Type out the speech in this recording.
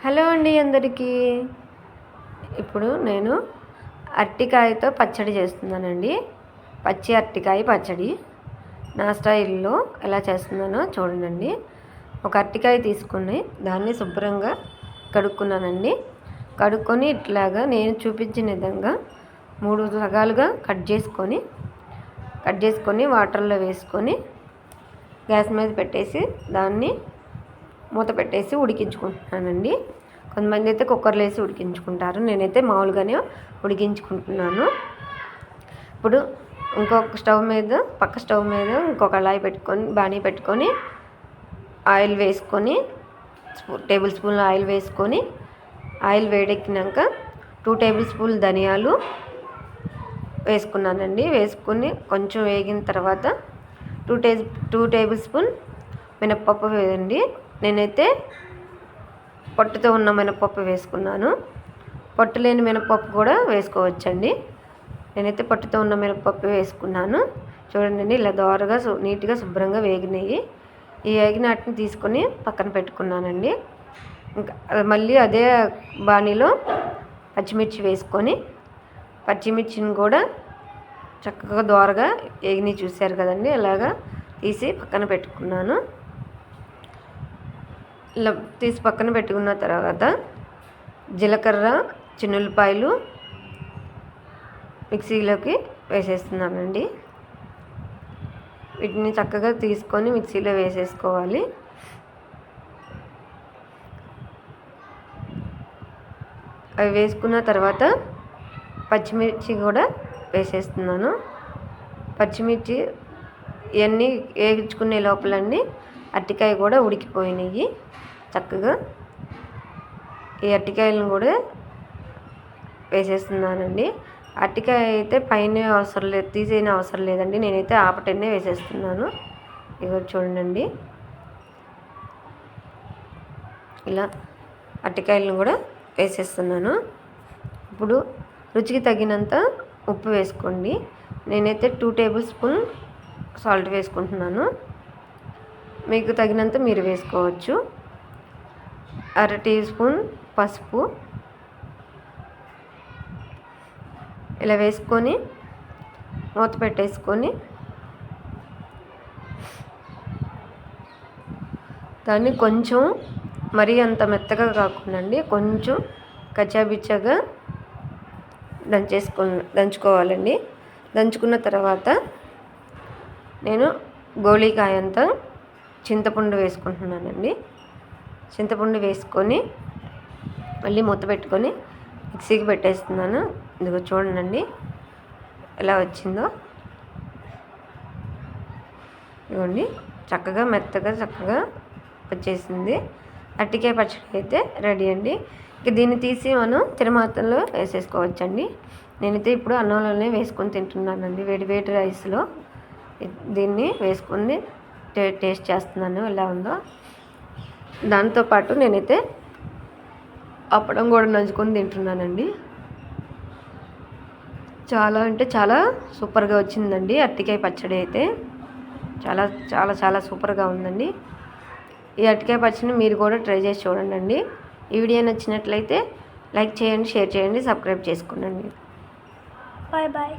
Hello అండి అందరికీ. ఇప్పుడు నేను అరటికాయతో పచ్చడి చేస్తున్నానండి. పచ్చి అరటికాయ పచ్చడి నా స్టైల్లో ఎలా చేస్తున్నానో చూడండి. ఒక అరటికాయ తీసుకుని దాన్ని శుభ్రంగా కడుక్కున్నానండి. కడుక్కొని ఇట్లాగా నేను చూపించిన విధంగా 3 సగాలుగా కట్ చేసుకొని వాటర్లో వేసుకొని గ్యాస్ మీద పెట్టేసి దాన్ని మూత పెట్టేసి ఉడికించుకుంటున్నానండి. కొంతమంది అయితే కుక్కర్లో వేసి ఉడికించుకుంటారు. నేనైతే మామూలుగానే ఉడికించుకుంటున్నాను. ఇప్పుడు పక్క స్టవ్ మీద ఇంకొక కళాయి పెట్టుకొని బాణీ పెట్టుకొని ఆయిల్ వేసుకొని టేబుల్ స్పూన్ల ఆయిల్ వేసుకొని ఆయిల్ వేడెక్కినాక 2 టేబుల్ స్పూన్లు ధనియాలు వేసుకున్నానండి. వేసుకొని కొంచెం వేగిన తర్వాత 2 టేబుల్ స్పూన్ మినప్పప్పు వేయండి. నేనైతే పొట్టుతో ఉన్న మినప్పప్పు వేసుకున్నాను. పొట్టు లేని మినప్పప్పు కూడా వేసుకోవచ్చండి. నేనైతే పొట్టుతో ఉన్న మినప్పప్పు వేసుకున్నాను. చూడండి, ఇలా దోరగా నీట్గా శుభ్రంగా వేగినాయి. ఈ వేగిన వాటిని తీసుకొని పక్కన పెట్టుకున్నానండి. ఇంకా మళ్ళీ అదే బాణీలో పచ్చిమిర్చి వేసుకొని పచ్చిమిర్చిని కూడా చక్కగా దోరగా వేగిని చూశారు కదండి. అలాగా తీసి పక్కన పెట్టుకున్నాను. ఇలా తీసి పక్కన పెట్టుకున్న తర్వాత జీలకర్ర, చిన్నులపాయలు మిక్సీలోకి వేసేస్తున్నానండి. వీటిని చక్కగా తీసుకొని మిక్సీలో వేసేసుకోవాలి. అవి వేసుకున్న తర్వాత పచ్చిమిర్చి కూడా వేసేస్తున్నాను. పచ్చిమిర్చి ఇవన్నీ వేయించుకునే లోపలన్నీ అరటికాయ కూడా ఉడికిపోయినాయి. చక్కగా ఈ అరటికాయలను కూడా వేసేస్తున్నానండి. అరటికాయ అయితే పైన అవసరం లేదు, తీసేయని అవసరం లేదండి. నేనైతే ఆపటన్నే వేసేస్తున్నాను. ఇగో చూడండి, ఇలా అరటికాయలను కూడా వేసేస్తున్నాను. ఇప్పుడు రుచికి తగినంత ఉప్పు వేసుకోండి. నేనైతే 2 టేబుల్ స్పూన్ సాల్ట్ వేసుకుంటున్నాను. మీకు తగినంత మీరు వేసుకోవచ్చు. 1/2 టీ స్పూన్ పసుపు ఇలా వేసుకొని మూత పెట్టేసుకొని దాన్ని కొంచెం మరీ అంత మెత్తగా కాకుండా కొంచెం కచ్చాబిచ్చాగా దంచుకోవాలండి. దంచుకున్న తర్వాత నేను గోళీకాయ అంతా చింతపండు వేసుకుంటున్నానండి. చింతపండు వేసుకొని మళ్ళీ మూత పెట్టుకొని మిక్సీకి పెట్టేస్తున్నాను. ఇదిగో చూడండి ఎలా వచ్చిందో. ఇదిగోండి, చక్కగా మెత్తగా వచ్చేసింది. అరటికాయ పచ్చడి అయితే రెడీ అండి. ఇక దీన్ని తీసి మనం తిరమాతలో వేసేసుకోవచ్చండి. నేనైతే ఇప్పుడు అన్నంలోనే వేసుకొని తింటున్నానండి. వేడి రైస్లో దీన్ని వేసుకొని టేస్ట్ చేస్తున్నాను ఎలా ఉందో. దాంతోపాటు నేనైతే అప్పడం కూడా నంచుకొని తింటున్నానండి. చాలా అంటే చాలా సూపర్గా వచ్చిందండి. అరటికాయ పచ్చడి అయితే చాలా చాలా చాలా సూపర్గా ఉందండి. ఈ అరటికాయ పచ్చడిని మీరు కూడా ట్రై చేసి చూడండి. ఈ వీడియో నచ్చినట్లయితే లైక్ చేయండి, షేర్ చేయండి, సబ్స్క్రైబ్ చేసుకోండి. Bye bye.